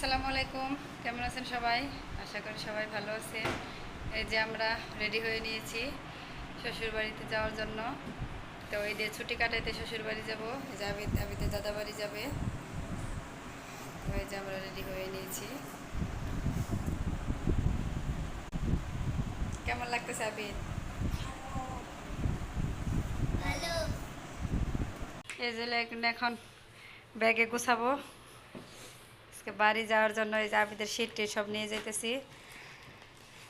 আসসালামু আলাইকুম, কেমন আছেন সবাই? আশা করি সবাই ভালো আছে। এই যে আমরা রেডি হয়ে নিয়েছি শ্বশুর বাড়িতে যাওয়ার জন্য। তো এই যে ছুটি কাটাইতে শ্বশুর বাড়ি যাবো, এই যে আবিতে দাদা বাড়ি যাবে। তো এই যে আমরা রেডি হয়ে নিয়েছি। কেমন লাগতেছে আবিদ? এই যে এখন ব্যাগে গুছাবো আজকে বাড়ি যাওয়ার জন্য। এই যে আবিদের শীট টিট সব নিয়ে যাইতেছি।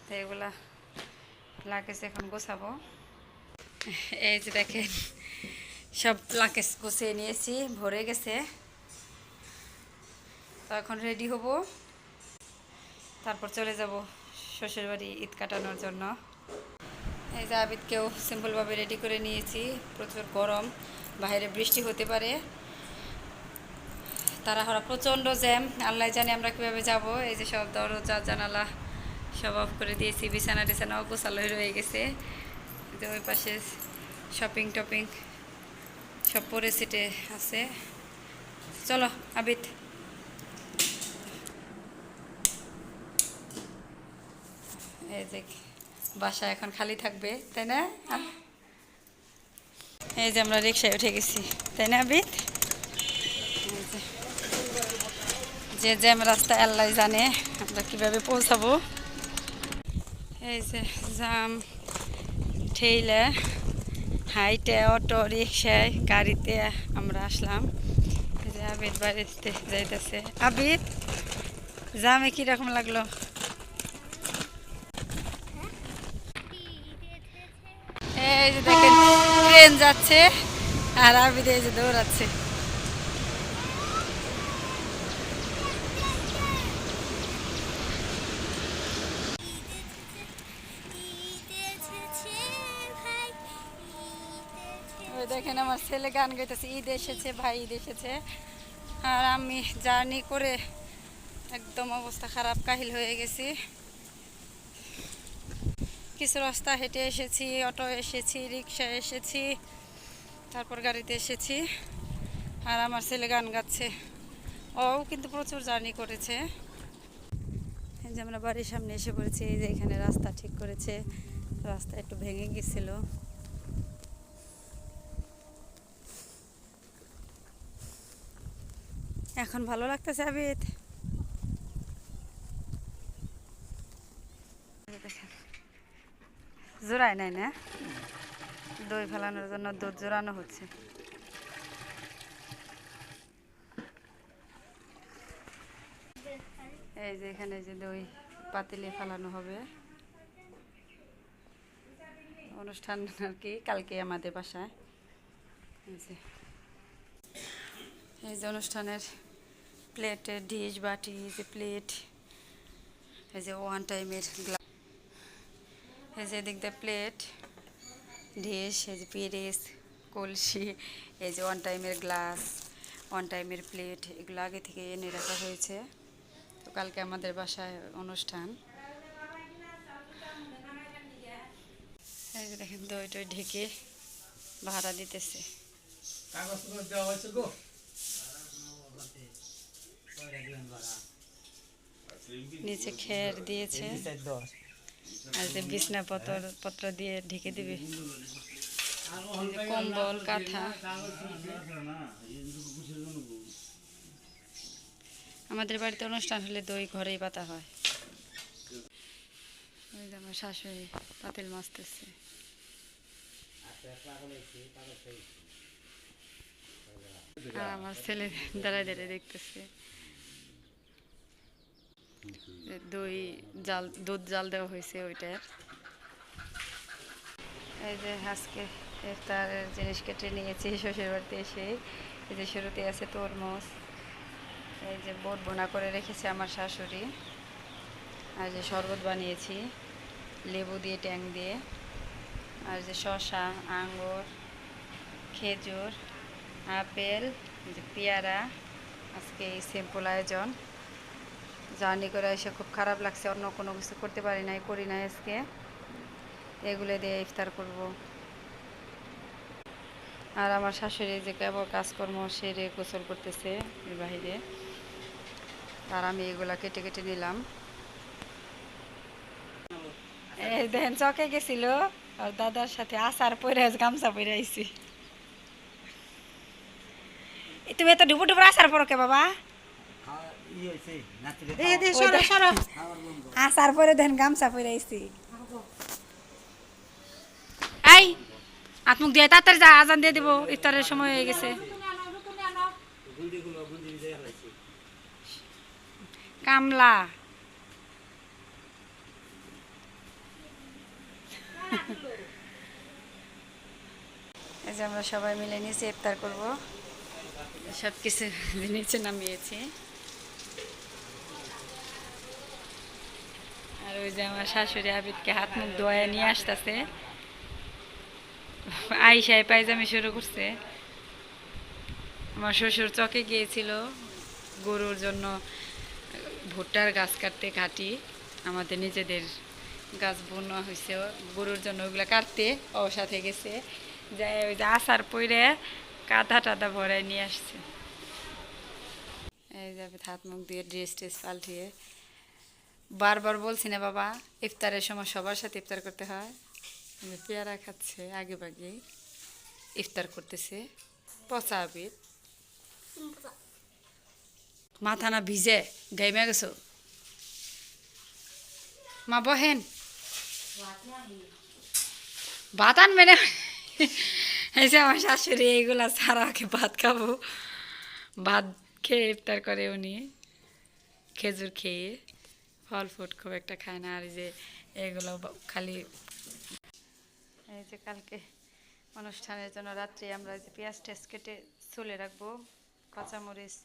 তো এগুলা লাগেজ এখন গোছাবো। এই যে দেখেন সব লাগেজ গুছিয়ে নিয়েছি, ভরে গেছে। তো এখন রেডি হব, তারপর চলে যাব শ্বশুরবাড়ি ঈদ কাটানোর জন্য। এই যে আবিদকেও সিম্পলভাবে রেডি করে নিয়েছি। প্রচুর গরম, বাইরে বৃষ্টি হতে পারে, তাড়াহুড়া, প্রচণ্ড জ্যাম। আল্লাহ জানে আমরা কীভাবে যাব। এই যে সব দরজা জানালা সব অফ করে দিয়েছি, বিছানা টিছানাও গোছালো রয়ে গেছে। যে ওই পাশে শপিং টপিং সব পরে সিটে আছে। চলো আবিদ। এই যে বাসা এখন খালি থাকবে, তাই না? এই যে আমরা রিক্সায় উঠে গেছি, তাই না আবিদ? যে জ্যাম রাস্তা আল্লাহ জানে আমরা কীভাবে পৌঁছাবো। এই যে জাম, ঠেলা, হাইটে, অটো, রিক্সায়, গাড়িতে আমরা আসলাম। এই যে আবিদ বাড়িতে যাইতেছে। আবিদ, জামে কীরকম লাগলো? এই যে দেখেন ট্রেন যাচ্ছে আর আবিদ এই যে দৌড়াচ্ছে। ওই দেখেন আমার ছেলে গান গাইতেছে, ঈদ এসেছে ভাই, ঈদ এসেছে। আর আমি জার্নি করে একদম অবস্থা খারাপ, কাহিল হয়ে গেছি। কিছু রাস্তা হেঁটে এসেছি, অটো এসেছি, রিক্সা এসেছি, তারপর গাড়িতে এসেছি। আর আমার ছেলে গান গাচ্ছে, ও কিন্তু প্রচুর জার্নি করেছে। এই যে আমরা বাড়ির সামনে এসে পড়েছি। এই যে এখানে রাস্তা ঠিক করেছে, রাস্তা একটু ভেঙে গেছিল। এখন ভালো লাগতেছে আবিদ? জোড়ায় নাই না, দই ফেলানোর জন্য দুধ জোড়ানো হচ্ছে। এই যে এখানে যে দই পাতিলে ফেলানো হবে, অনুষ্ঠান আর কি কালকে আমাদের বাসায়। এই যে অনুষ্ঠানের প্লেটে ডিশ বাটি, যে প্লেট, এই যে ওয়ান টাইমের গ্লাস, এই যে এদিক দিয়ে প্লেট ডিশ, এই যে পিরিস, কলসি, এই যে ওয়ান টাইমের গ্লাস, ওয়ান টাইমের প্লেট, এগুলো আগে থেকে এনে রাখা হয়েছে। তো কালকে আমাদের বাসায় অনুষ্ঠান। এই যে দেখেন দই টই ঢেকে ভাড়া দিতেছে। নিচে খের দিয়েছে আর যে বিছনা পত্র দিয়ে ঢেকে দিবে, কম্বল কাঁথা। আমাদের বাড়িতে অনুষ্ঠান হলে দই ঘরেই পাতা হয়। ওই যে আমার শাশুড়ি পাতিল মাছতেছে। আর আমার ছেলে দাঁড়ায় দাঁড়ায় দেখতেছে। দই জাল, দুধ জাল দেওয়া হয়েছে ওইটার। এই যে আজকে তার জিনিস কেটে নিয়েছি শ্বশুর বাড়িতে এসে। এই যে শুরুতে আছে তরমুজ, এই যে বোট বোনা করে রেখেছে আমার শাশুড়ি। আর যে শরবত বানিয়েছি লেবু দিয়ে, ট্যাং দিয়ে। আর যে শসা, আঙ্গুর, খেজুর, আপেল, যে পেয়ারা। আজকে এই সিম্পল আয়োজন। জার্নি করে এসে খুব খারাপ লাগছে, অন্য কোনো কিছু করতে পারি নাই, করি নাই আজকে। এগুলো দিয়ে ইফতার করব। আর আমার শাশুড়ি যে কেবল কাজকর্ম সেরে গোসল করতেছে বাহিরে। আর আমি এগুলা কেটে কেটে নিলাম। এই দেখেন চকে গেছিল আর দাদার সাথে আচার পরে গামছা পরে আইছি। তুমি এত ডুবো ডুবো আচার পরো কে বাবা? আচার পরে দেখেন গামছা পরে আইছি। এই আত্মুখ দিয়ে তাড়াতাড়ি যা, আজান দিয়ে দিব, ইফতারের সময় হয়ে গেছে। কামলা এই যে আমরা সবাই মিলে নিচে ইফতার করব, সব কিছু নিচে নামিয়েছি। আর ওই যে আমার শাশুড়ি আবিদকে হাত মুখ ধোয়া নিয়ে আসতেছে, আইসায় পায়জামি শুরু করছে। আমার শ্বশুর চকে গিয়েছিল গরুর জন্য ভুট্টার গাছ কাটতে, ঘাটি আমাদের নিজেদের গাছ বোনা হয়েছে গরুর জন্য, ওগুলো কাটতে ওর সাথে গেছে, যাই ওই যে আচার পইরে কাদা টাদা ভরাই নিয়ে আসছে। এই যাবে হাত মুখ দিয়ে ড্রেস ট্রেস পাল্টিয়ে। বারবার বলছি না বাবা ইফতারের সময় সবার সাথে ইফতার করতে হয়। পেয়ারা খাচ্ছে আগে বাগে, ইফতার করতেছে। পচা আবির মাথা না ভিজে গাইমা গেছো মা, বহেন ভাত আনবে না। এই যে আমার শাশুড়ি এইগুলা ছাড়াকে ভাত খাবো, ভাত খেয়ে ইফতার করে উনি, খেজুর খেয়ে, ফল ফ্রুট খুব একটা খায় না। আর এই যে এগুলো খালি। এই যে কালকে অনুষ্ঠানের জন্য রাত্রে আমরা যে পেঁয়াজ টেস কেটে চলে রাখবো, কাঁচামরিচ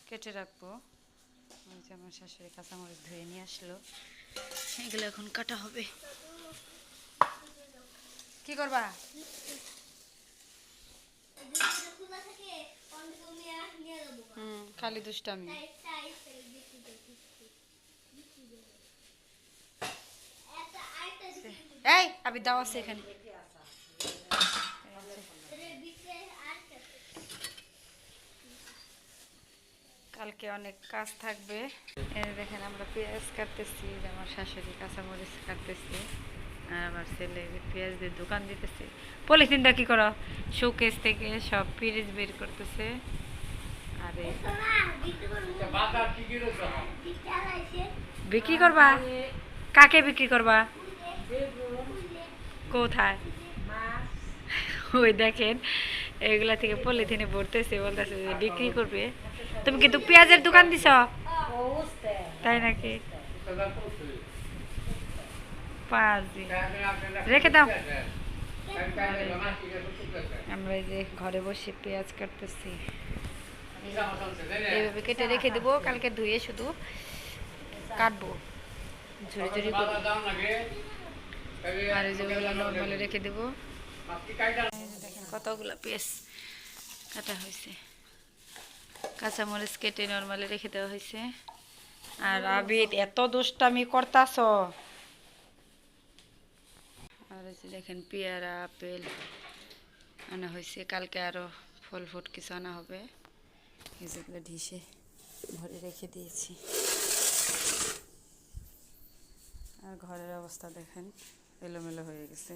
কেটে রাখবো। ওই যে আমার শাশুড়ি কাঁচামরিচ ধুয়ে নিয়ে আসলো, এগুলো এখন কাটা হবে। কি করবা? খালি দুষ্টামি। এই আমি দাও আছে এখানে। কালকে অনেক কাজ থাকবে। এই দেখেন আমরা পেঁয়াজ কাটতেছি, আমার শাশুড়ি কাঁচামরিচ কাটতেছি, আর আমার ছেলে পেঁয়াজ দিয়ে দোকান দিতেছে। পলিথিনটা কি করো? শোকেস থেকে সব পিরিচ বের করতেছে। আরে বিক্রি করবা? কাকে বিক্রি করবা? কোথায়? ওই দেখেন এগুলা থেকে পলিথিনে ভরতেছে, বলতেছে যে বিক্রি করবে। তুমি কিন্তু পেঁয়াজের দোকান দিছ, তাই নাকি? রেখে দাও। আমরা এই যে ঘরে বসে পেঁয়াজ কাটতেছি, এইভাবে কেটে রেখে দেবো, কালকে ধুয়ে শুধু কাটবো ঝুড়ি ঝুড়ি করে। আর এই যে নর্মালে রেখে দেবো। দেখেন কতগুলো পেঁয়াজ কাটা হয়েছে, কাঁচামরিচ কেটে নর্মালে রেখে দেওয়া হয়েছে। আর আবিদ এত দুষ্টামি করতাছ। আর এই যে দেখেন পেয়ারা আপেল আনা হয়েছে, কালকে আরো ফল ফ্রুট কিছু আনা হবে। এই যেগুলো ঢিসে ভরে রেখে দিয়েছি। আর ঘরের অবস্থা দেখেন এলোমেলো হয়ে গেছে।